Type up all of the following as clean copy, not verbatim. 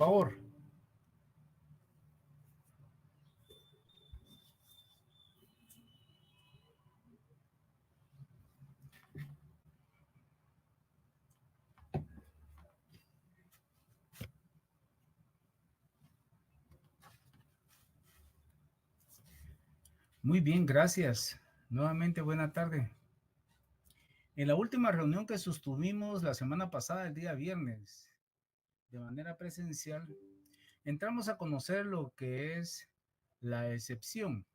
Por favor. Muy bien, gracias. Nuevamente, buena tarde. En la última reunión que sostuvimos la semana pasada, el día viernes, de manera presencial, entramos a conocer lo que es la excepción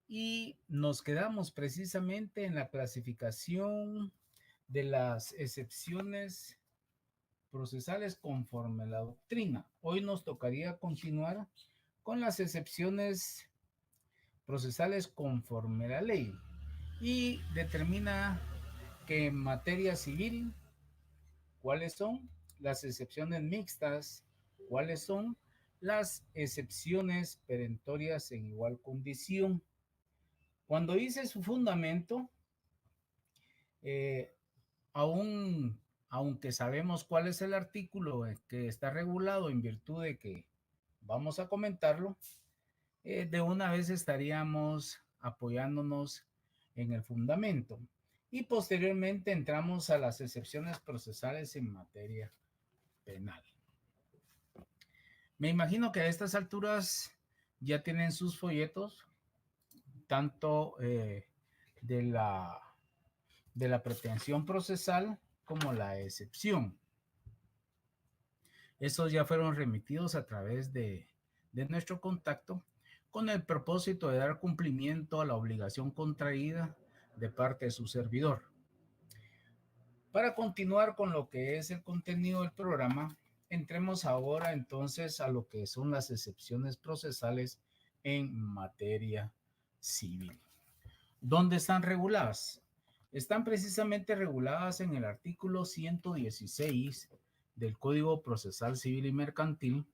y nos quedamos precisamente en la clasificación de las excepciones procesales conforme a la doctrina. Hoy nos tocaría continuar con las excepciones procesales conforme a la ley y determina que en materia civil, ¿cuáles son las excepciones mixtas? ¿Cuáles son las excepciones perentorias en igual condición? Cuando dice su fundamento, eh, aún, aunque sabemos cuál es el artículo que está regulado en virtud de que vamos a comentarlo, de una vez estaríamos apoyándonos en el fundamento. Y posteriormente entramos a las excepciones procesales en materia penal. Me imagino que a estas alturas ya tienen sus folletos, tanto de, la, de la pretensión procesal como la excepción. Estos ya fueron remitidos a través de nuestro contacto con el propósito de dar cumplimiento a la obligación contraída de parte de su servidor. Para continuar con lo que es el contenido del programa, entremos ahora entonces a lo que son las excepciones procesales en materia civil. ¿Dónde están reguladas? Están precisamente reguladas en el artículo 116 del Código Procesal Civil y Mercantil,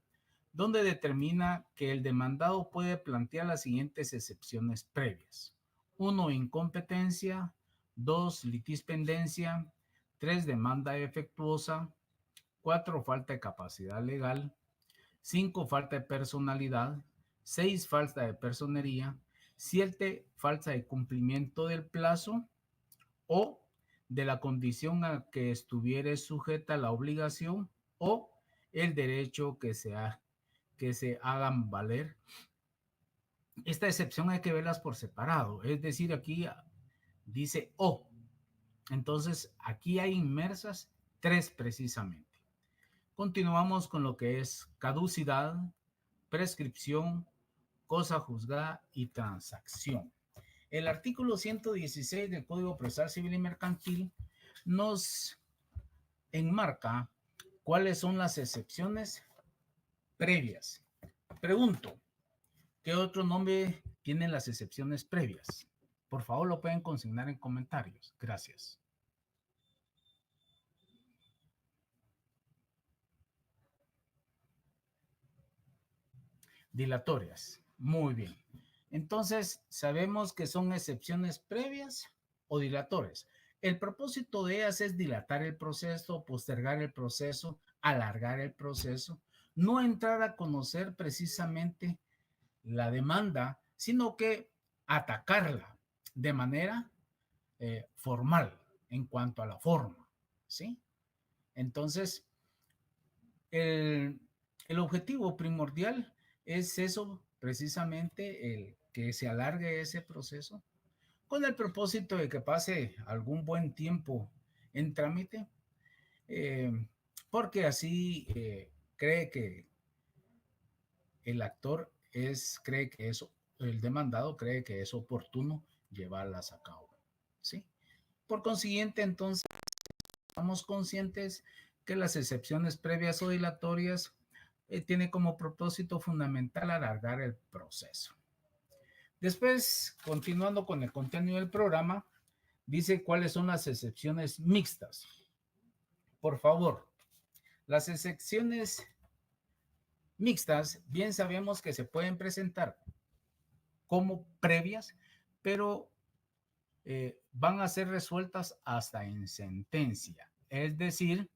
donde determina que el demandado puede plantear las siguientes excepciones previas. 1. Incompetencia. 2. Litispendencia. 3. Demanda defectuosa. 4. Falta de capacidad legal. 5. Falta de personalidad. 6. Falta de personería. 7. Falta de cumplimiento del plazo o de la condición a que estuviere sujeta la obligación o el derecho que se hagan valer. Esta excepción hay que verlas por separado, es decir, aquí dice o. Entonces, aquí hay inmersas tres precisamente. Continuamos con lo que es caducidad, prescripción, cosa juzgada y transacción. El artículo 116 del Código Procesal Civil y Mercantil nos enmarca cuáles son las excepciones previas. Pregunto, ¿qué otro nombre tienen las excepciones previas? Por favor, lo pueden consignar en comentarios. Gracias. Dilatorias. Muy bien. Entonces, sabemos que son excepciones previas o dilatorias. El propósito de ellas es dilatar el proceso, postergar el proceso, alargar el proceso, no entrar a conocer precisamente la demanda, sino que atacarla de manera formal en cuanto a la forma, ¿sí? Entonces, el, el objetivo primordial es eso, precisamente, el que se alargue ese proceso con el propósito de que pase algún buen tiempo en trámite, eh, porque así cree que el actor cree que eso, el demandado cree que es oportuno llevarlas a cabo, ¿sí? Por consiguiente, entonces, estamos conscientes que las excepciones previas o dilatorias tiene como propósito fundamental alargar el proceso. Después, continuando con el contenido del programa, dice cuáles son las excepciones mixtas. Por favor, las excepciones mixtas, bien sabemos que se pueden presentar como previas, pero van a ser resueltas hasta en sentencia. Es decir,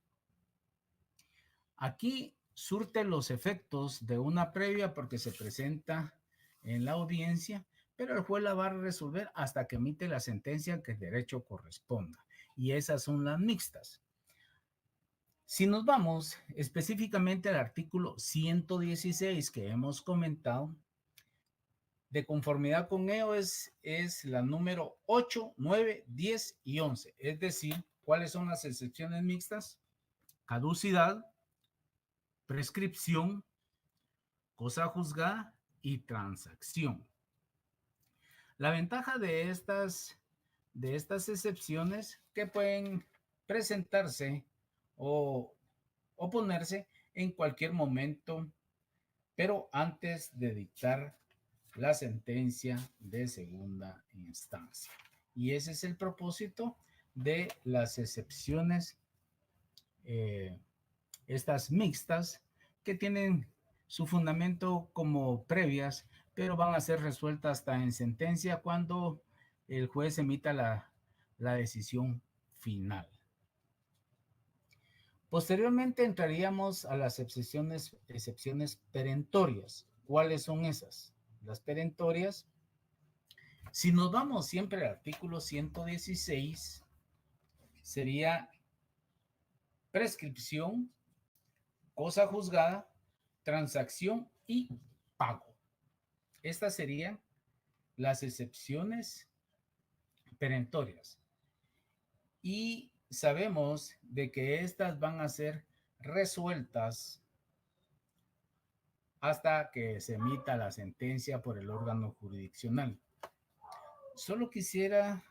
aquí surte los efectos de una previa porque se presenta en la audiencia, pero el juez la va a resolver hasta que emite la sentencia que el derecho corresponda. Y esas son las mixtas. Si nos vamos específicamente al artículo 116 que hemos comentado, de conformidad con ello es la número 8, 9, 10 y 11. Es decir, ¿cuáles son las excepciones mixtas? Caducidad, prescripción, cosa juzgada y transacción. La ventaja de estas excepciones que pueden presentarse o oponerse en cualquier momento, pero antes de dictar la sentencia de segunda instancia. Y ese es el propósito de las excepciones, estas mixtas, que tienen su fundamento como previas, pero van a ser resueltas hasta en sentencia cuando el juez emita la decisión final. Posteriormente entraríamos a las excepciones perentorias. ¿Cuáles son esas? Las perentorias, si nos vamos siempre al artículo 116, sería prescripción, cosa juzgada, transacción y pago. Estas serían las excepciones perentorias. Y sabemos de que estas van a ser resueltas hasta que se emita la sentencia por el órgano jurisdiccional. Solo quisiera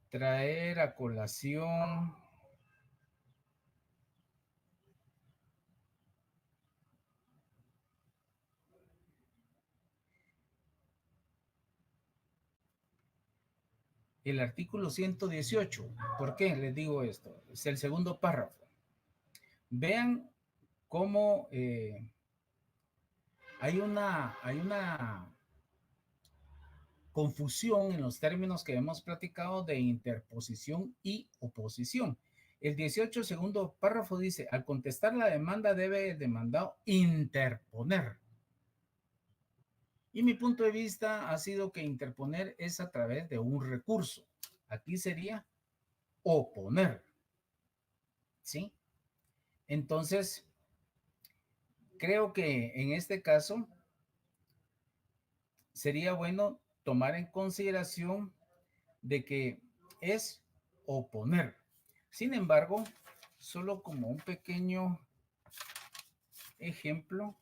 traer a colación el artículo 118. ¿Por qué les digo esto? Es el segundo párrafo. Vean cómo hay una confusión en los términos que hemos platicado de interposición y oposición. El 18, segundo párrafo dice, al contestar la demanda debe el demandado interponer. Y mi punto de vista ha sido que interponer es a través de un recurso. Aquí sería oponer. ¿Sí? Entonces, creo que en este caso sería bueno tomar en consideración de que es oponer. Sin embargo, solo como un pequeño ejemplo,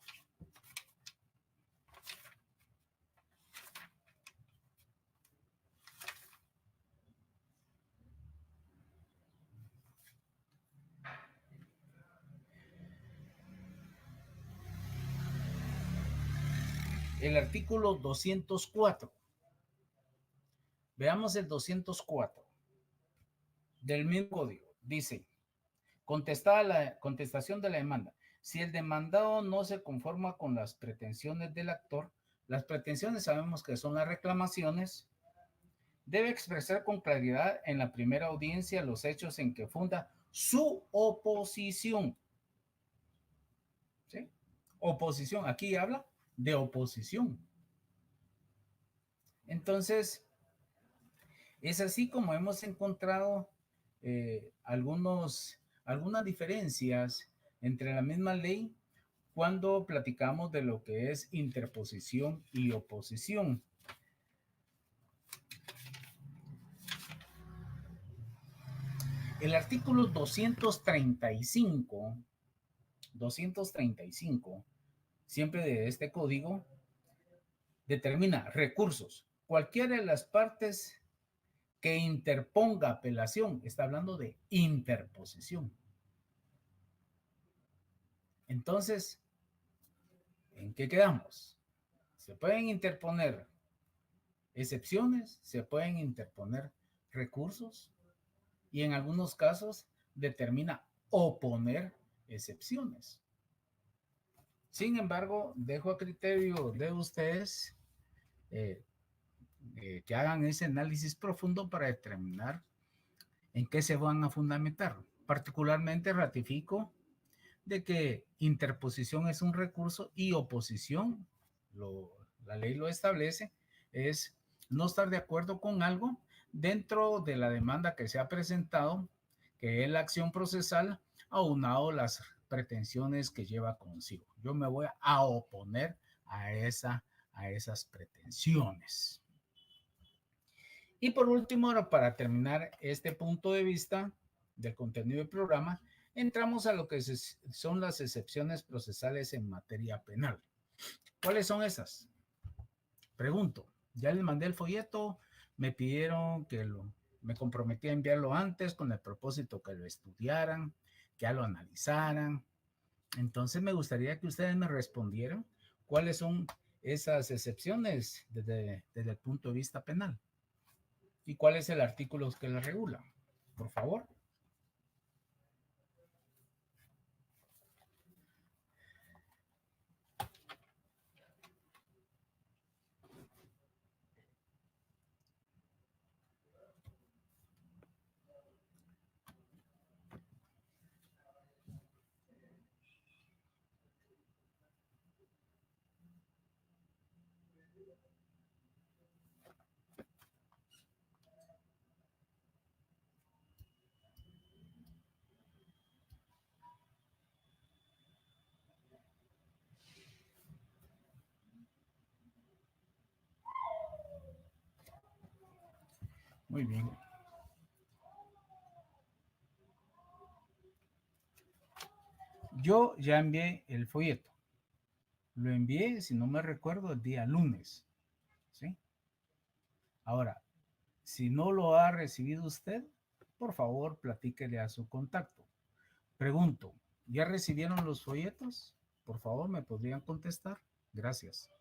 el artículo 204. Veamos el 204 del mismo código. Dice, contestada la contestación de la demanda. Si el demandado no se conforma con las pretensiones del actor, las pretensiones sabemos que son las reclamaciones, debe expresar con claridad en la primera audiencia los hechos en que funda su oposición. ¿Sí? Oposición, aquí habla de oposición. Entonces, es así como hemos encontrado algunas diferencias entre la misma ley cuando platicamos de lo que es interposición y oposición. El artículo 235, siempre de este código, determina recursos. Cualquiera de las partes que interponga apelación, está hablando de interposición. Entonces, ¿en qué quedamos? Se pueden interponer excepciones, se pueden interponer recursos y en algunos casos determina oponer excepciones. Sin embargo, dejo a criterio de ustedes que hagan ese análisis profundo para determinar ¿En qué se van a fundamentar? Particularmente ratifico de que interposición es un recurso y oposición, la ley lo establece, es no estar de acuerdo con algo dentro de la demanda que se ha presentado, que es la acción procesal, aunado las pretensiones que lleva consigo. Yo me voy a oponer a, a esas pretensiones. Y por último, para terminar este punto de vista del contenido del programa, entramos a lo que son las excepciones procesales en materia penal. ¿Cuáles son esas? Pregunto, ya les mandé el folleto, me pidieron me comprometí a enviarlo antes con el propósito que lo estudiaran, que ya lo analizaran. Entonces me gustaría que ustedes me respondieran cuáles son esas excepciones desde el punto de vista penal y cuál es el artículo que las regula. Por favor. Muy bien. Yo ya envié el folleto. Lo envié, si no me recuerdo, el día lunes. ¿Sí? Ahora, si no lo ha recibido usted, por favor, platíquele a su contacto. Pregunto, ¿ya recibieron los folletos? Por favor, ¿me podrían contestar? Gracias.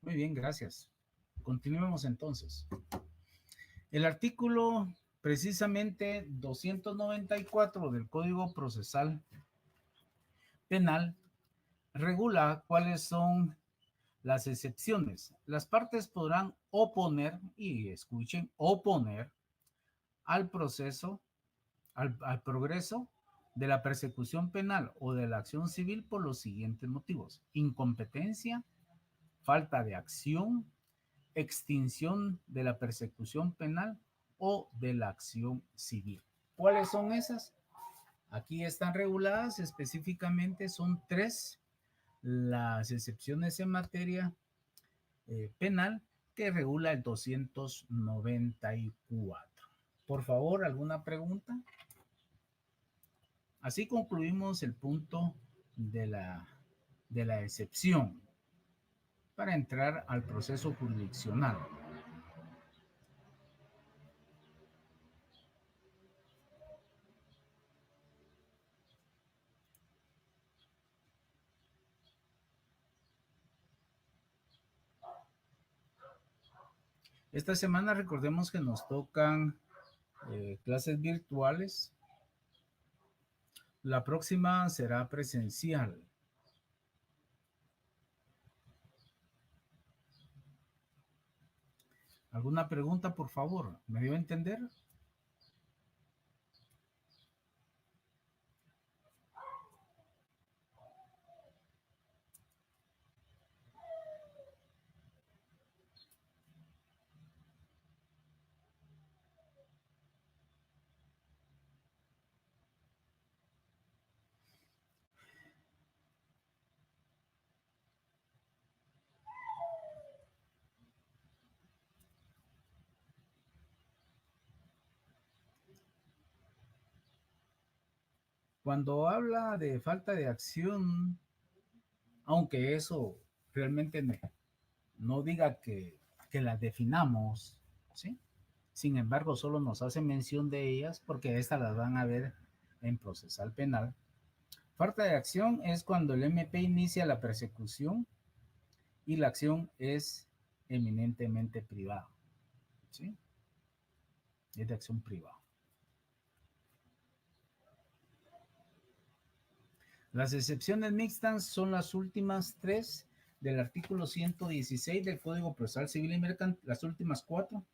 Muy bien, gracias. Continuemos entonces. El artículo precisamente 294 del Código Procesal Penal regula cuáles son las excepciones. Las partes podrán oponer, y escuchen, oponer al proceso, al progreso de la persecución penal o de la acción civil por los siguientes motivos: incompetencia, falta de acción, extinción de la persecución penal o de la acción civil. ¿Cuáles son esas? Aquí están reguladas específicamente, son tres las excepciones en materia penal que regula el 294. Por favor, ¿alguna pregunta? Así concluimos el punto de la excepción para entrar al proceso jurisdiccional. Esta semana recordemos que nos tocan clases virtuales. La próxima será presencial. ¿Alguna pregunta, por favor? ¿Me dio a entender? Cuando habla de falta de acción, aunque eso realmente no diga que las definamos, ¿sí? Sin embargo, solo nos hace mención de ellas porque estas las van a ver en procesal penal. Falta de acción es cuando el MP inicia la persecución y la acción es eminentemente privada, ¿sí? Es de acción privada. Las excepciones mixtas son las últimas tres del artículo 116 del Código Procesal Civil y Mercantil, las últimas cuatro,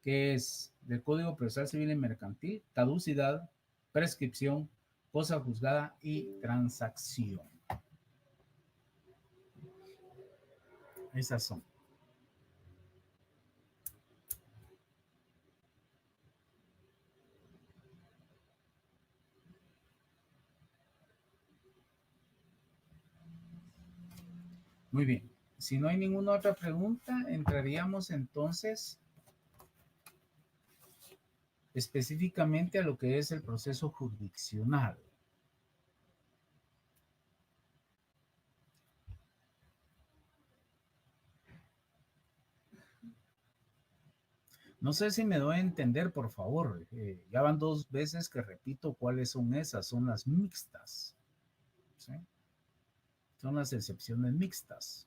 que es del Código Procesal Civil y Mercantil: caducidad, prescripción, cosa juzgada y transacción. Esas son. Muy bien. Si no hay ninguna otra pregunta, entraríamos entonces específicamente a lo que es el proceso jurisdiccional. No sé si me doy a entender, por favor. Ya van dos veces que repito cuáles son esas. Son las mixtas. ¿Sí? Son las excepciones mixtas.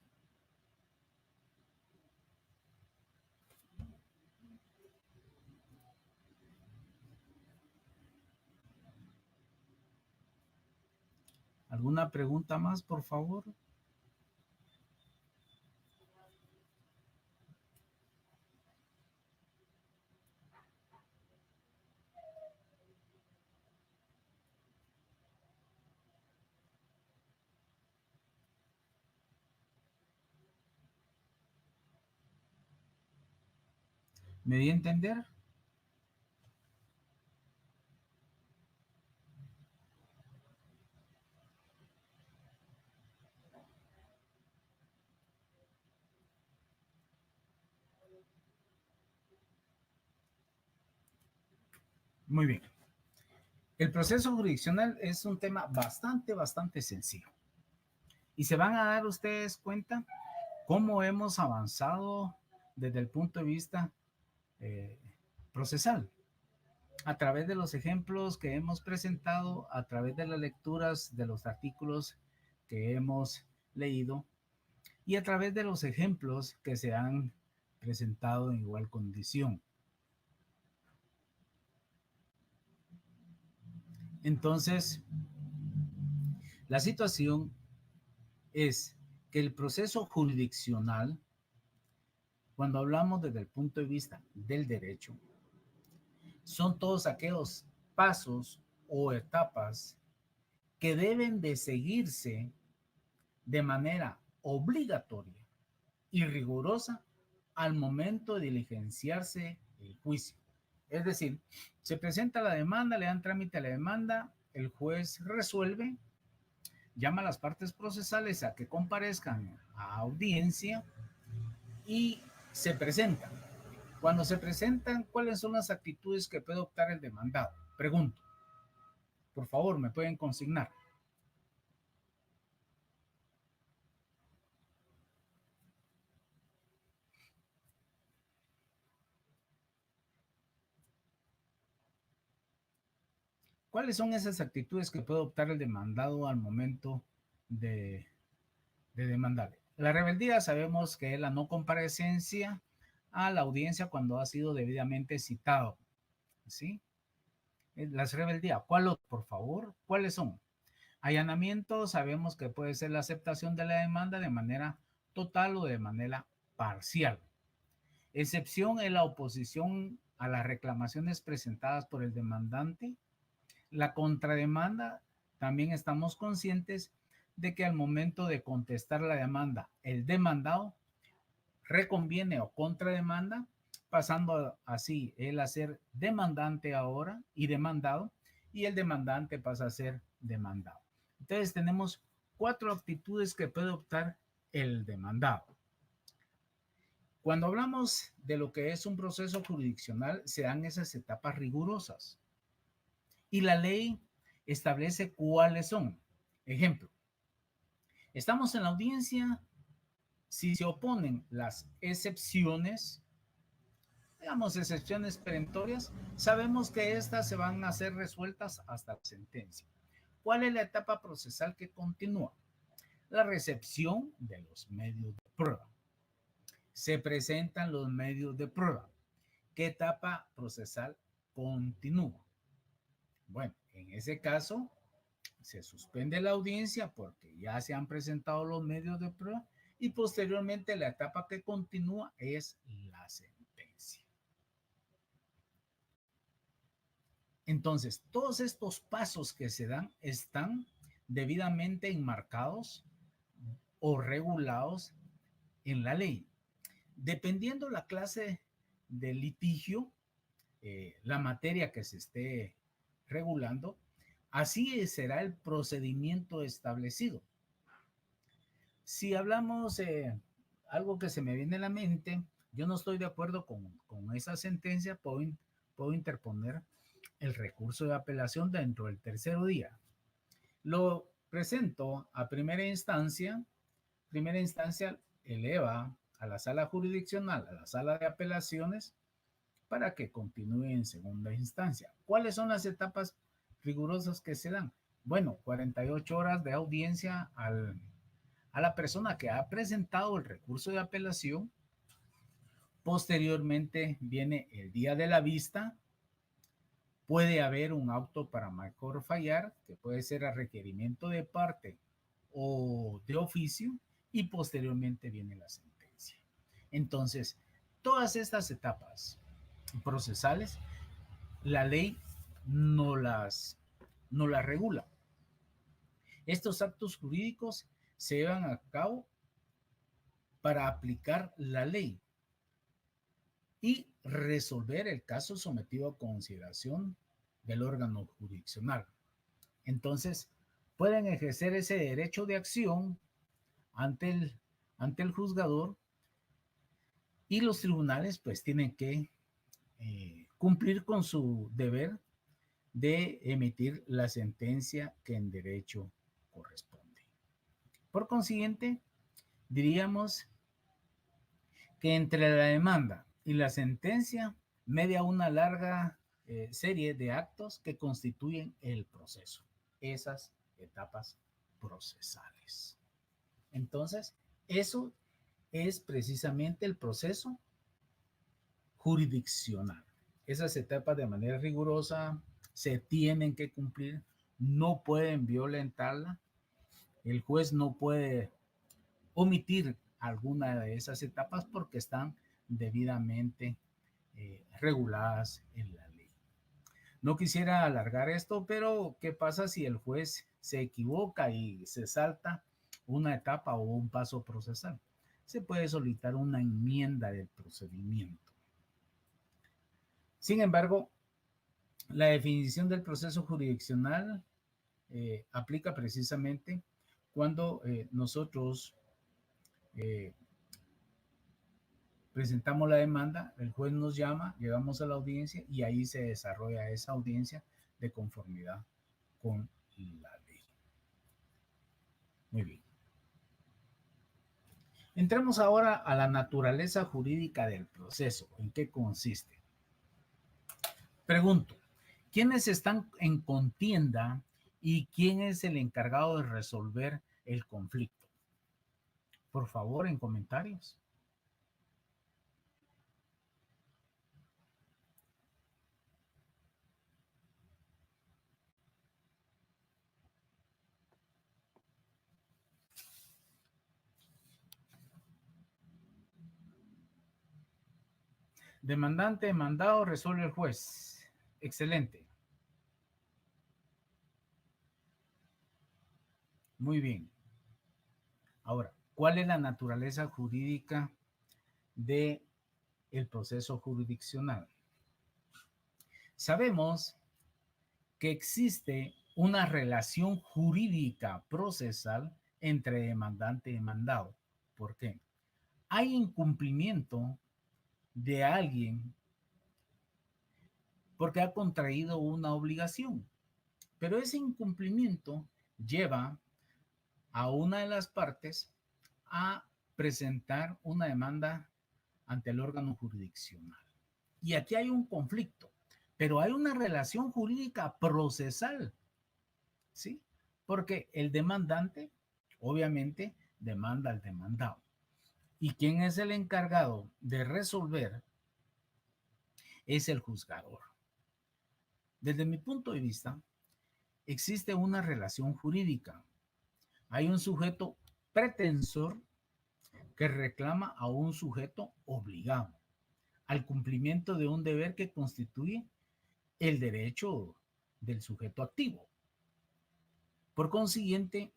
¿Alguna pregunta más, por favor? ¿Me di a entender? Muy bien. El proceso jurisdiccional es un tema bastante sencillo. Y se van a dar ustedes cuenta cómo hemos avanzado desde el punto de vista eh, procesal, a través de los ejemplos que hemos presentado, a través de las lecturas de los artículos que hemos leído y a través de los ejemplos que se han presentado en igual condición. Entonces, la situación es que el proceso jurisdiccional, cuando hablamos desde el punto de vista del derecho, son todos aquellos pasos o etapas que deben de seguirse de manera obligatoria y rigurosa al momento de diligenciarse el juicio. Es decir, se presenta la demanda, le dan trámite a la demanda, el juez resuelve, llama a las partes procesales a que comparezcan a audiencia y se presentan. Cuando se presentan, ¿cuáles son las actitudes que puede optar el demandado? Pregunto. Por favor, me pueden consignar. ¿Cuáles son esas actitudes que puede optar el demandado al momento de, de demandar? La rebeldía sabemos que es la no comparecencia a la audiencia cuando ha sido debidamente citado. ¿Sí? Las rebeldías, ¿cuál, por favor? ¿Cuáles son? Allanamiento, sabemos que puede ser la aceptación de la demanda de manera total o de manera parcial. Excepción es la oposición a las reclamaciones presentadas por el demandante. La contrademanda, también estamos conscientes de que al momento de contestar la demanda, el demandado reconviene o contrademanda, pasando así él a ser demandante ahora y demandado, y el demandante pasa a ser demandado. Entonces tenemos cuatro actitudes que puede optar el demandado. Cuando hablamos de lo que es un proceso jurisdiccional, se dan esas etapas rigurosas. Y la ley establece cuáles son. Ejemplo, estamos en la audiencia, si se oponen las excepciones, digamos excepciones perentorias, sabemos que estas se van a ser resueltas hasta la sentencia. ¿Cuál es la etapa procesal que continúa? La recepción de los medios de prueba. Se presentan los medios de prueba. ¿Qué etapa procesal continúa? Bueno, en ese caso, se suspende la audiencia porque ya se han presentado los medios de prueba y posteriormente la etapa que continúa es la sentencia. Entonces, todos estos pasos que se dan están debidamente enmarcados o regulados en la ley. Dependiendo la clase de litigio, la materia que se esté regulando, así será el procedimiento establecido. Si hablamos algo que se me viene a la mente, yo no estoy de acuerdo con esa sentencia, puedo interponer el recurso de apelación dentro del tercer día. Lo presento a primera instancia eleva a la sala jurisdiccional, a la sala de apelaciones, para que continúe en segunda instancia. ¿Cuáles son las etapas rigurosas que se dan? Bueno, 48 horas de audiencia a la persona que ha presentado el recurso de apelación. Posteriormente viene el día de la vista. Puede haber un auto para mejor fallar, que puede ser a requerimiento de parte o de oficio, y posteriormente viene la sentencia. Entonces, todas estas etapas procesales, la ley no las regula. Estos actos jurídicos se llevan a cabo para aplicar la ley y resolver el caso sometido a consideración del órgano jurisdiccional. Entonces, pueden ejercer ese derecho de acción ante el juzgador, y los tribunales pues tienen que cumplir con su deber de emitir la sentencia que en derecho corresponde. Por consiguiente, diríamos que entre la demanda y la sentencia media una larga serie de actos que constituyen el proceso, esas etapas procesales. Entonces, eso es precisamente el proceso jurisdiccional. Esas etapas de manera rigurosa se tienen que cumplir, no pueden violentarla. El juez no puede omitir alguna de esas etapas porque están debidamente reguladas en la ley. No quisiera alargar esto, pero ¿qué pasa si el juez se equivoca y se salta una etapa o un paso procesal? Se puede solicitar una enmienda del procedimiento. Sin embargo, la definición del proceso jurisdiccional aplica precisamente cuando nosotros presentamos la demanda, el juez nos llama, llegamos a la audiencia y ahí se desarrolla esa audiencia de conformidad con la ley. Muy bien. Entremos ahora a la naturaleza jurídica del proceso. ¿En qué consiste? Pregunto, ¿quiénes están en contienda y quién es el encargado de resolver el conflicto? Por favor, en comentarios. Demandante, demandado, resuelve el juez. Excelente. Muy bien. Ahora, ¿cuál es la naturaleza jurídica del proceso jurisdiccional? Sabemos que existe una relación jurídica procesal entre demandante y demandado. ¿Por qué? Hay incumplimiento de alguien porque ha contraído una obligación, pero ese incumplimiento lleva a una de las partes a presentar una demanda ante el órgano jurisdiccional. Y aquí hay un conflicto, pero hay una relación jurídica procesal, ¿sí? Porque el demandante, obviamente, demanda al demandado. ¿Y quién es el encargado de resolver? Es el juzgador. Desde mi punto de vista, existe una relación jurídica. Hay un sujeto pretensor que reclama a un sujeto obligado al cumplimiento de un deber que constituye el derecho del sujeto activo. Por consiguiente,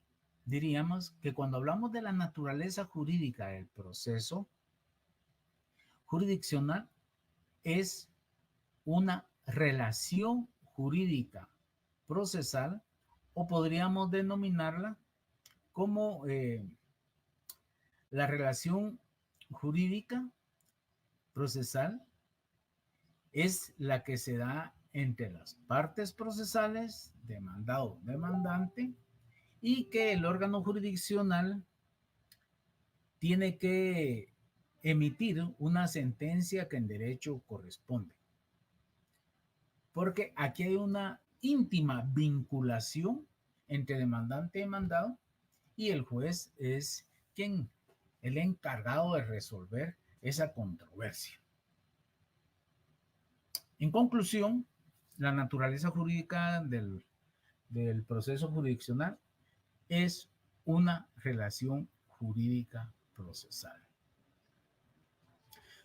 diríamos que cuando hablamos de la naturaleza jurídica del proceso jurisdiccional, es una relación jurídica procesal, o podríamos denominarla como la relación jurídica procesal es la que se da entre las partes procesales, demandado, demandante, y que el órgano jurisdiccional tiene que emitir una sentencia que en derecho corresponde. Porque aquí hay una íntima vinculación entre demandante y demandado, y el juez es quien, el encargado de resolver esa controversia. En conclusión, la naturaleza jurídica del proceso jurisdiccional es una relación jurídica procesal.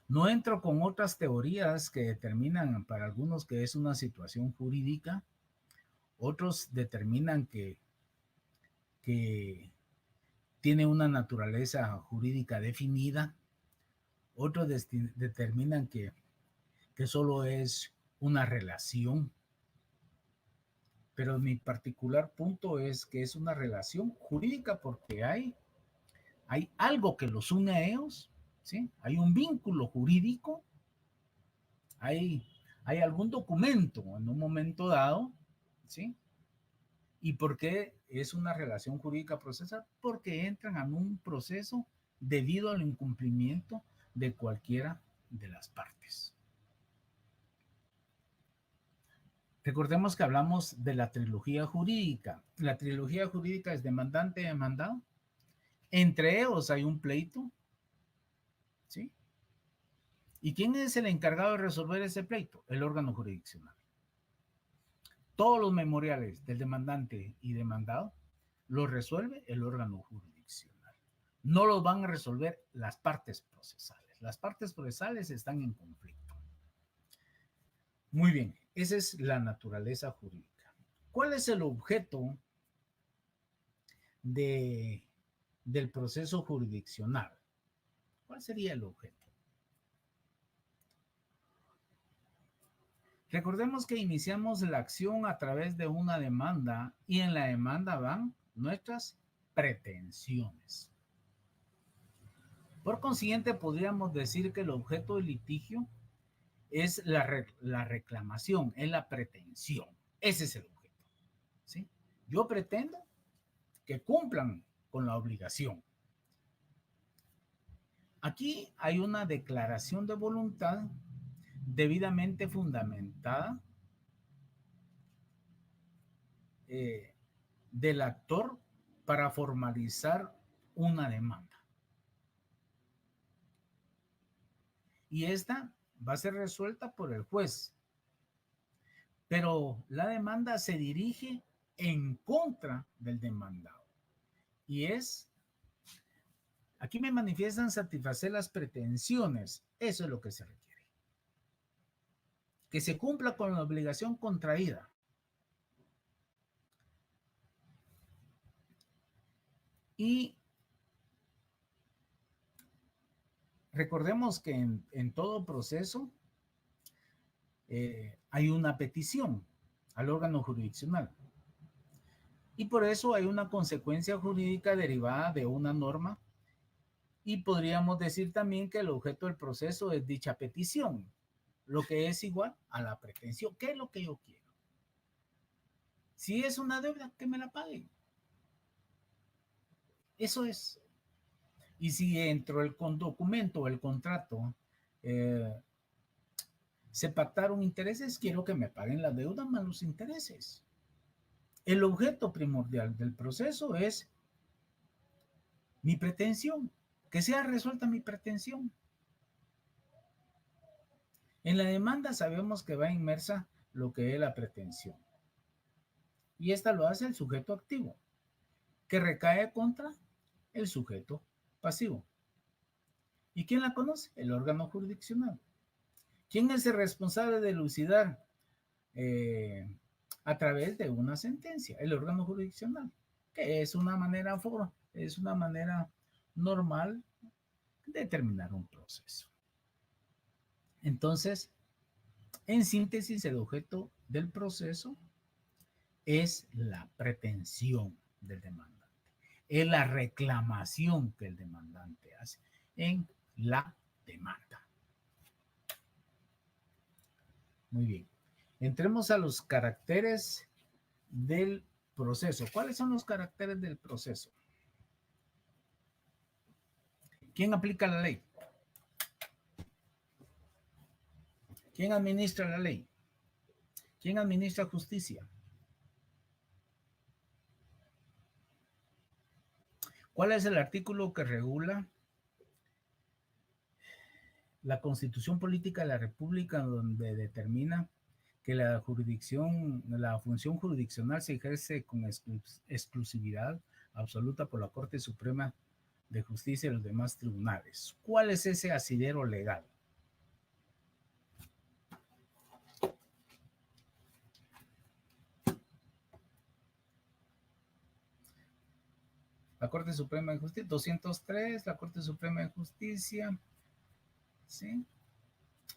No entro con otras teorías que determinan para algunos que es una situación jurídica, otros determinan que tiene una naturaleza jurídica definida, otros determinan que solo es una relación, pero mi particular punto es que es una relación jurídica porque hay algo que los une a ellos, ¿sí? Hay un vínculo jurídico, hay algún documento en un momento dado, ¿sí? ¿Y por qué es una relación jurídica procesal? Porque entran en un proceso debido al incumplimiento de cualquiera de las partes. Recordemos que hablamos de la trilogía jurídica. La trilogía jurídica es demandante y demandado. Entre ellos hay un pleito, ¿sí? ¿Y quién es el encargado de resolver ese pleito? El órgano jurisdiccional. Todos los memoriales del demandante y demandado los resuelve el órgano jurisdiccional. No los van a resolver las partes procesales. Las partes procesales están en conflicto. Muy bien, esa es la naturaleza jurídica. ¿Cuál es el objeto del proceso jurisdiccional? ¿Cuál sería el objeto? Recordemos que iniciamos la acción a través de una demanda y en la demanda van nuestras pretensiones. Por consiguiente, podríamos decir que el objeto del litigio es la reclamación, es la pretensión. Ese es el objeto, ¿sí? Yo pretendo que cumplan con la obligación. Aquí hay una declaración de voluntad debidamente fundamentada del actor para formalizar una demanda. Y esta va a ser resuelta por el juez. Pero la demanda se dirige en contra del demandado. Y aquí me manifiestan satisfacer las pretensiones. Eso es lo que se requiere. Que se cumpla con la obligación contraída. Y recordemos que en todo proceso hay una petición al órgano jurisdiccional. Y por eso hay una consecuencia jurídica derivada de una norma. Y podríamos decir también que el objeto del proceso es dicha petición, lo que es igual a la pretensión. ¿Qué es lo que yo quiero? Si es una deuda, que me la paguen. Eso es. Y si dentro del documento o el contrato se pactaron intereses, quiero que me paguen la deuda más los intereses. El objeto primordial del proceso es mi pretensión, que sea resuelta mi pretensión. En la demanda sabemos que va inmersa lo que es la pretensión. Y esta lo hace el sujeto activo, que recae contra el sujeto pasivo. ¿Y quién la conoce? El órgano jurisdiccional. ¿Quién es el responsable de elucidar a través de una sentencia? El órgano jurisdiccional, que es una manera normal de terminar un proceso. Entonces, en síntesis, el objeto del proceso es la pretensión del demandante, es la reclamación que el demandante hace en la demanda. Muy bien. Entremos a los caracteres del proceso. ¿Cuáles son los caracteres del proceso? ¿Quién aplica la ley? ¿Quién administra la ley? ¿Quién administra justicia? ¿Cuál es el artículo que regula la Constitución Política de la República, donde determina que la función jurisdiccional se ejerce con exclusividad absoluta por la Corte Suprema de Justicia y los demás tribunales? ¿Cuál es ese asidero legal? La Corte Suprema de Justicia, 203, la Corte Suprema de Justicia, ¿sí?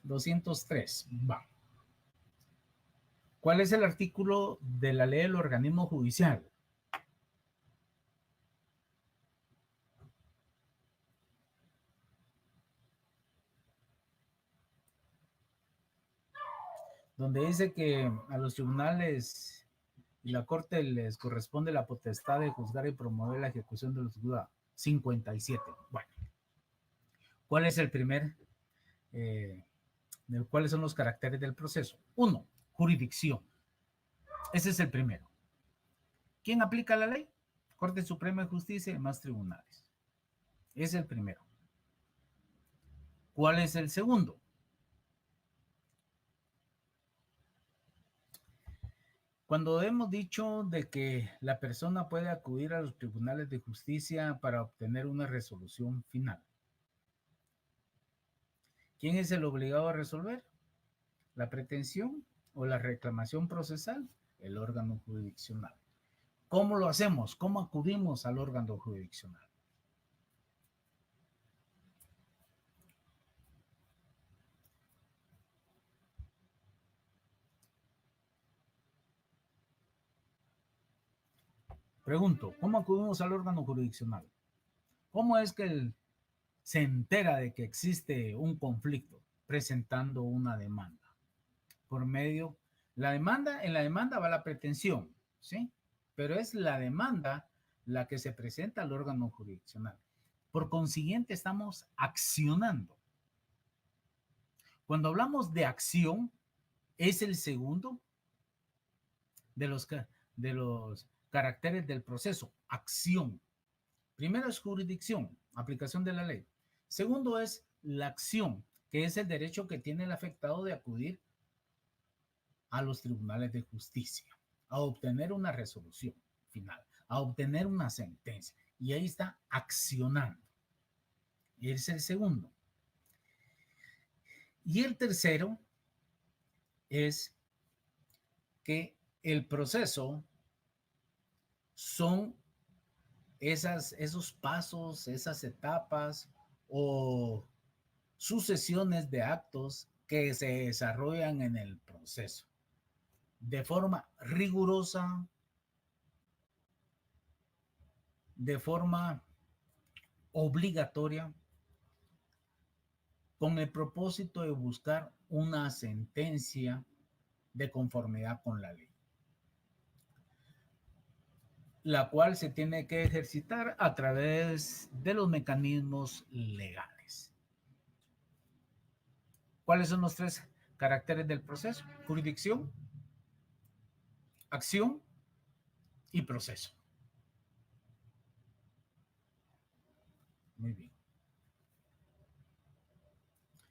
203, va. ¿Cuál es el artículo de la ley del organismo judicial? Donde dice que a los tribunales y la Corte les corresponde la potestad de juzgar y promover la ejecución de los juzgados. 57. Bueno, ¿cuál es el primer? ¿Cuáles son los caracteres del proceso? 1. Jurisdicción. Ese es el primero. ¿Quién aplica la ley? Corte Suprema de Justicia y demás tribunales. Es el primero. ¿Cuál es el segundo? Cuando hemos dicho de que la persona puede acudir a los tribunales de justicia para obtener una resolución final, ¿quién es el obligado a resolver? ¿La pretensión o la reclamación procesal? El órgano jurisdiccional. ¿Cómo lo hacemos? ¿Cómo acudimos al órgano jurisdiccional? Pregunto, ¿cómo acudimos al órgano jurisdiccional? ¿Cómo es que se entera de que existe un conflicto presentando una demanda? Por medio, en la demanda va la pretensión, ¿sí? Pero es la demanda la que se presenta al órgano jurisdiccional. Por consiguiente, estamos accionando. Cuando hablamos de acción, es el segundo de los caracteres del proceso, acción. Primero es jurisdicción, aplicación de la ley. Segundo es la acción, que es el derecho que tiene el afectado de acudir a los tribunales de justicia, a obtener una resolución final, a obtener una sentencia. Y ahí está accionando. Es el segundo. Y el tercero es que el proceso son esos pasos, esas etapas o sucesiones de actos que se desarrollan en el proceso de forma rigurosa, de forma obligatoria, con el propósito de buscar una sentencia de conformidad con la ley, la cual se tiene que ejercitar a través de los mecanismos legales. ¿Cuáles son los tres caracteres del proceso? Jurisdicción, acción y proceso. Muy bien.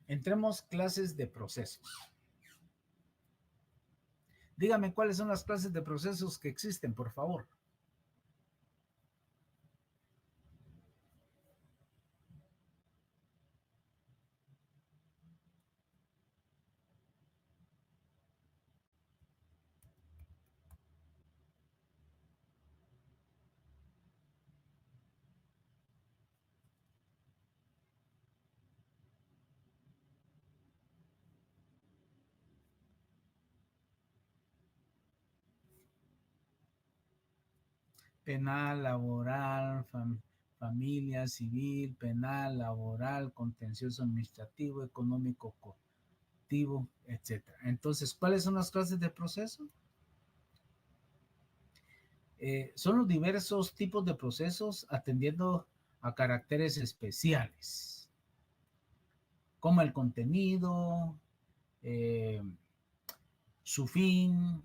Entremos clases de procesos. Dígame cuáles son las clases de procesos que existen, por favor. Penal, laboral, familia, civil, penal, laboral, contencioso administrativo, económico, colectivo, etcétera. Entonces, ¿cuáles son las clases de proceso? Son los diversos tipos de procesos atendiendo a caracteres especiales, como el contenido, eh, su fin,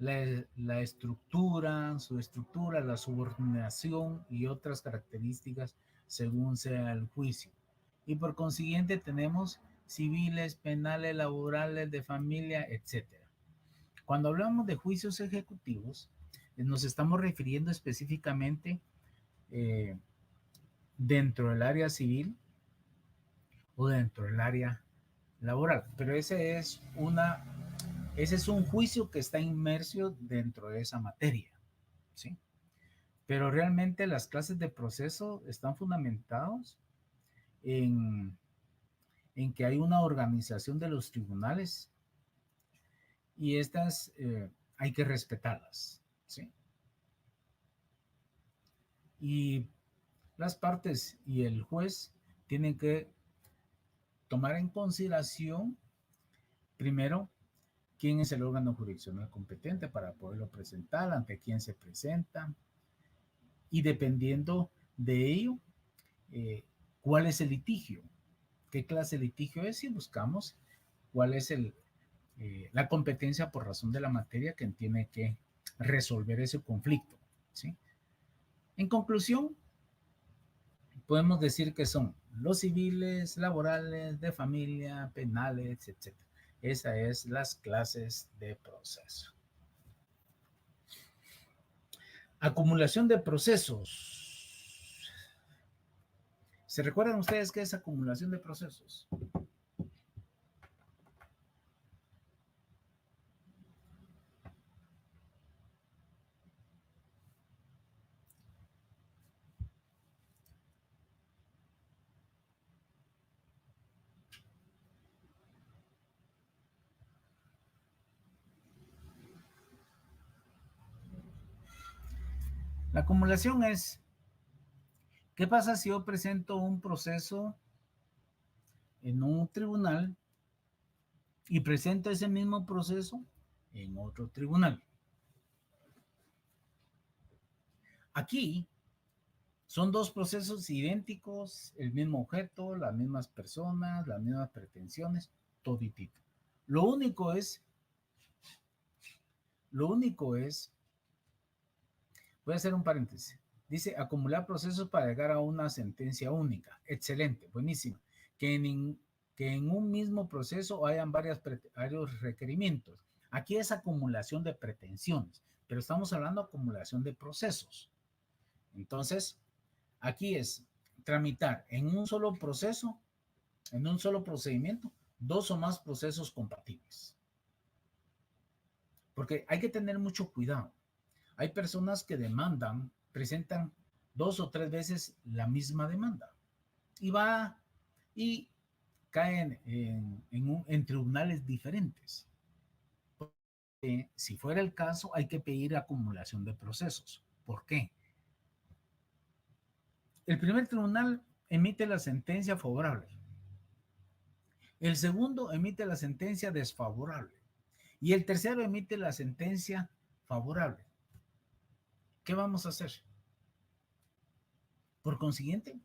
la estructura, su estructura, la subordinación y otras características según sea el juicio. Y por consiguiente tenemos civiles, penales, laborales, de familia, etcétera. Cuando hablamos de juicios ejecutivos, nos estamos refiriendo específicamente eh, dentro del área civil o dentro del área laboral, pero ese es un juicio que está inmerso dentro de esa materia, ¿sí? Pero realmente las clases de proceso están fundamentados en, en que hay una organización de los tribunales y estas hay que respetarlas, ¿sí? Y las partes y el juez tienen que tomar en consideración, primero, quién es el órgano jurisdiccional competente para poderlo presentar, ante quién se presenta, y dependiendo de ello, cuál es el litigio, qué clase de litigio es, y buscamos cuál es la competencia por razón de la materia que tiene que resolver ese conflicto, ¿sí? En conclusión, podemos decir que son los civiles, laborales, de familia, penales, etc. Esas es las clases de proceso. Acumulación de procesos. ¿Se recuerdan ustedes qué es acumulación de procesos? La acumulación es, ¿qué pasa si yo presento un proceso en un tribunal y presento ese mismo proceso en otro tribunal? Aquí son dos procesos idénticos, el mismo objeto, las mismas personas, las mismas pretensiones, toditito. Lo único es, voy a hacer un paréntesis. Dice acumular procesos para llegar a una sentencia única. Excelente, buenísimo. Que en un mismo proceso hayan varios requerimientos. Aquí es acumulación de pretensiones, pero estamos hablando de acumulación de procesos. Entonces, aquí es tramitar en un solo proceso, en un solo procedimiento, dos o más procesos compatibles. Porque hay que tener mucho cuidado. Hay personas que presentan dos o tres veces la misma demanda y caen en tribunales diferentes. Si fuera el caso, hay que pedir acumulación de procesos. ¿Por qué? El primer tribunal emite la sentencia favorable. El segundo emite la sentencia desfavorable. Y el tercero emite la sentencia favorable. ¿Qué vamos a hacer? Por consiguiente,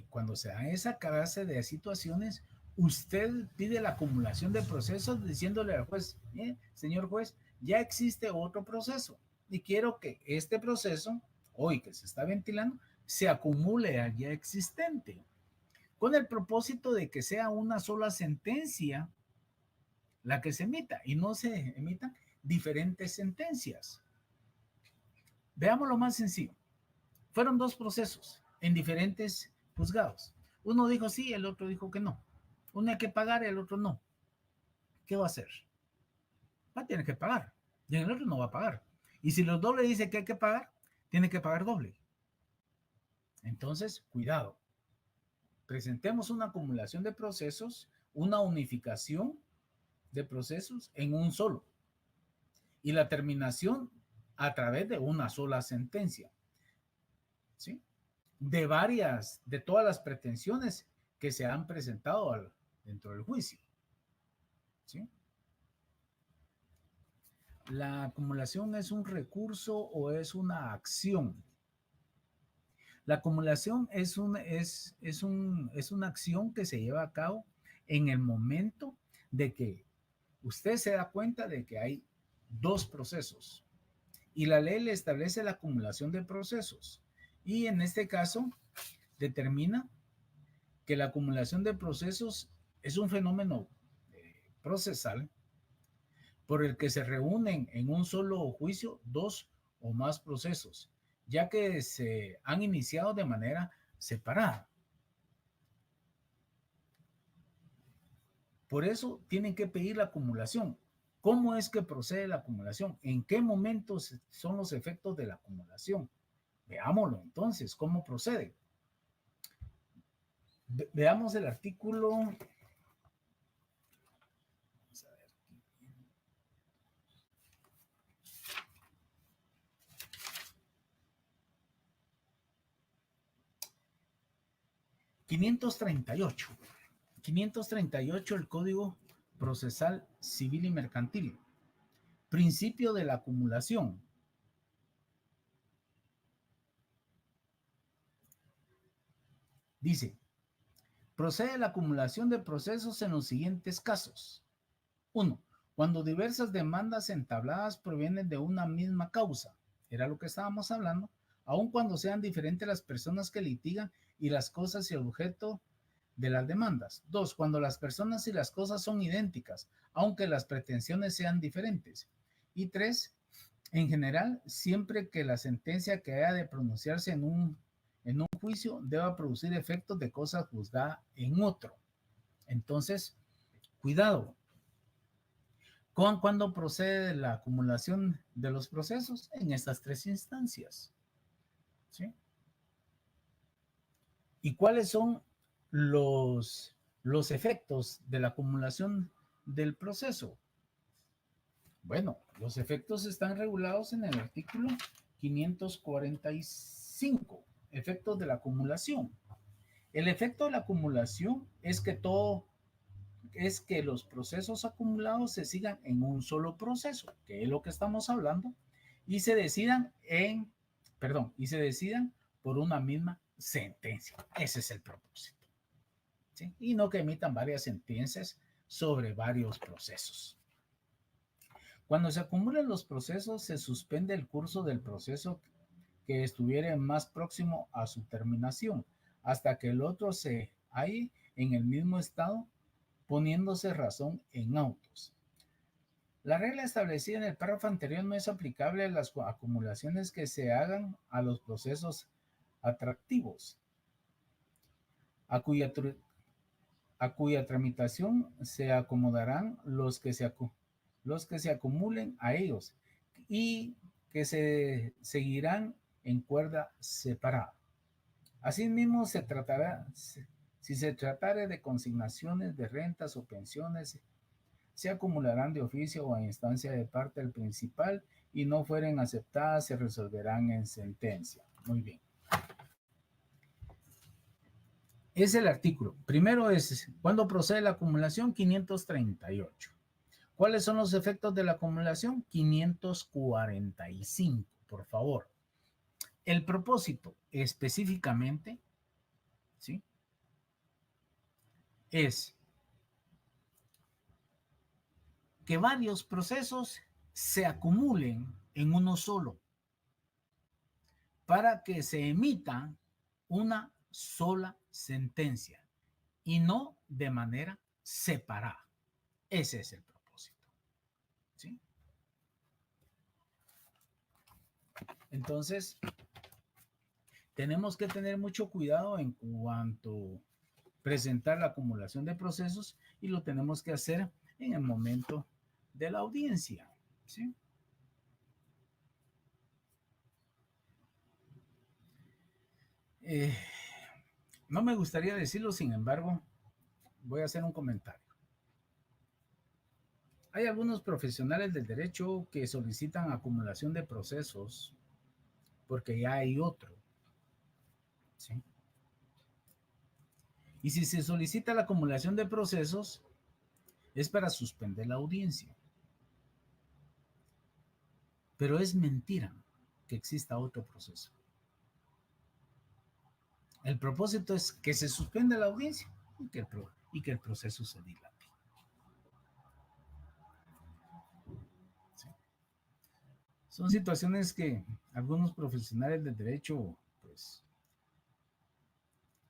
cuando se da esa clase de situaciones, usted pide la acumulación de procesos diciéndole al juez, señor juez, ya existe otro proceso y quiero que este proceso, hoy que se está ventilando, se acumule al ya existente, con el propósito de que sea una sola sentencia la que se emita y no se emitan diferentes sentencias. Veamos lo más sencillo. Fueron dos procesos en diferentes juzgados. Uno dijo sí, el otro dijo que no. Uno hay que pagar, el otro no. ¿Qué va a hacer? Va a tener que pagar. Y el otro no va a pagar. Y si los dos le dicen que hay que pagar, tiene que pagar doble. Entonces, cuidado. Presentemos una acumulación de procesos, una unificación de procesos en un solo. Y la terminación a través de una sola sentencia. ¿Sí? De todas las pretensiones que se han presentado dentro del juicio. ¿Sí? ¿La acumulación es un recurso o es una acción? La acumulación es una acción que se lleva a cabo en el momento de que usted se da cuenta de que hay dos procesos y la ley le establece la acumulación de procesos y en este caso determina que la acumulación de procesos es un fenómeno procesal por el que se reúnen en un solo juicio dos o más procesos, ya que se han iniciado de manera separada. Por eso tienen que pedir la acumulación. ¿Cómo es que procede la acumulación? ¿En qué momentos son los efectos de la acumulación? Veámoslo entonces, ¿cómo procede? Veamos el artículo. Vamos a ver. 538. 538 el Código Procesal Civil y Mercantil. Principio de la acumulación. Dice, procede la acumulación de procesos en los siguientes casos. 1. Cuando diversas demandas entabladas provienen de una misma causa. Era lo que estábamos hablando. Aun cuando sean diferentes las personas que litigan y las cosas y el objeto de las demandas. 2. Cuando las personas y las cosas son idénticas, aunque las pretensiones sean diferentes. Y 3. En general, siempre que la sentencia que haya de pronunciarse en un juicio deba producir efectos de cosa juzgada en otro. Entonces, cuidado. ¿Cuándo procede la acumulación de los procesos? En estas tres instancias. ¿Sí? ¿Y cuáles son los efectos de la acumulación del proceso? Bueno, los efectos están regulados en el artículo 545, efectos de la acumulación. El efecto de la acumulación es que los procesos acumulados se sigan en un solo proceso, que es lo que estamos hablando, y se decidan por una misma sentencia. Ese es el propósito. ¿Sí? Y no que emitan varias sentencias sobre varios procesos. Cuando se acumulan los procesos, se suspende el curso del proceso que estuviera más próximo a su terminación, hasta que el otro se halle en el mismo estado, poniéndose razón en autos. La regla establecida en el párrafo anterior no es aplicable a las acumulaciones que se hagan a los procesos atractivos, a cuya tramitación se acomodarán los que se acumulen a ellos y que se seguirán en cuerda separada. Asimismo, si se tratare de consignaciones de rentas o pensiones, se acumularán de oficio o a instancia de parte del principal y no fueren aceptadas, se resolverán en sentencia. Muy bien. Es el artículo. Primero es, ¿cuándo procede la acumulación? 538. ¿Cuáles son los efectos de la acumulación? 545, por favor. El propósito específicamente, ¿sí?, es que varios procesos se acumulen en uno solo para que se emita una sola sentencia y no de manera separada. Ese es el propósito. ¿Sí? Entonces, tenemos que tener mucho cuidado en cuanto presentar la acumulación de procesos y lo tenemos que hacer en el momento de la audiencia, ¿sí? No me gustaría decirlo, sin embargo, voy a hacer un comentario. Hay algunos profesionales del derecho que solicitan acumulación de procesos porque ya hay otro, ¿sí? Y si se solicita la acumulación de procesos, es para suspender la audiencia. Pero es mentira que exista otro proceso. El propósito es que se suspenda la audiencia y que el proceso se dilate. ¿Sí? Son situaciones que algunos profesionales del derecho pues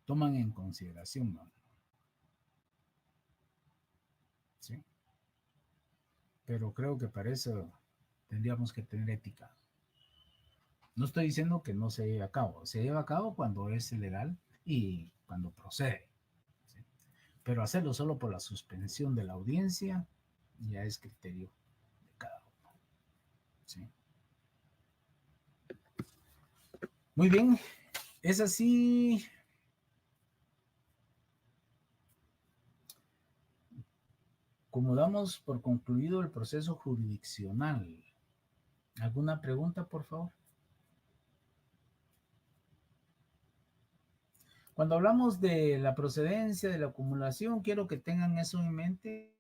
toman en consideración, ¿no? ¿Sí? Pero creo que para eso tendríamos que tener ética. No estoy diciendo que no se lleve a cabo, se lleva a cabo cuando es legal y cuando procede, ¿sí? Pero hacerlo solo por la suspensión de la audiencia ya es criterio de cada uno, ¿sí? Muy bien, es así. Como damos por concluido el proceso jurisdiccional. ¿Alguna pregunta, por favor? Cuando hablamos de la procedencia, de la acumulación, quiero que tengan eso en mente.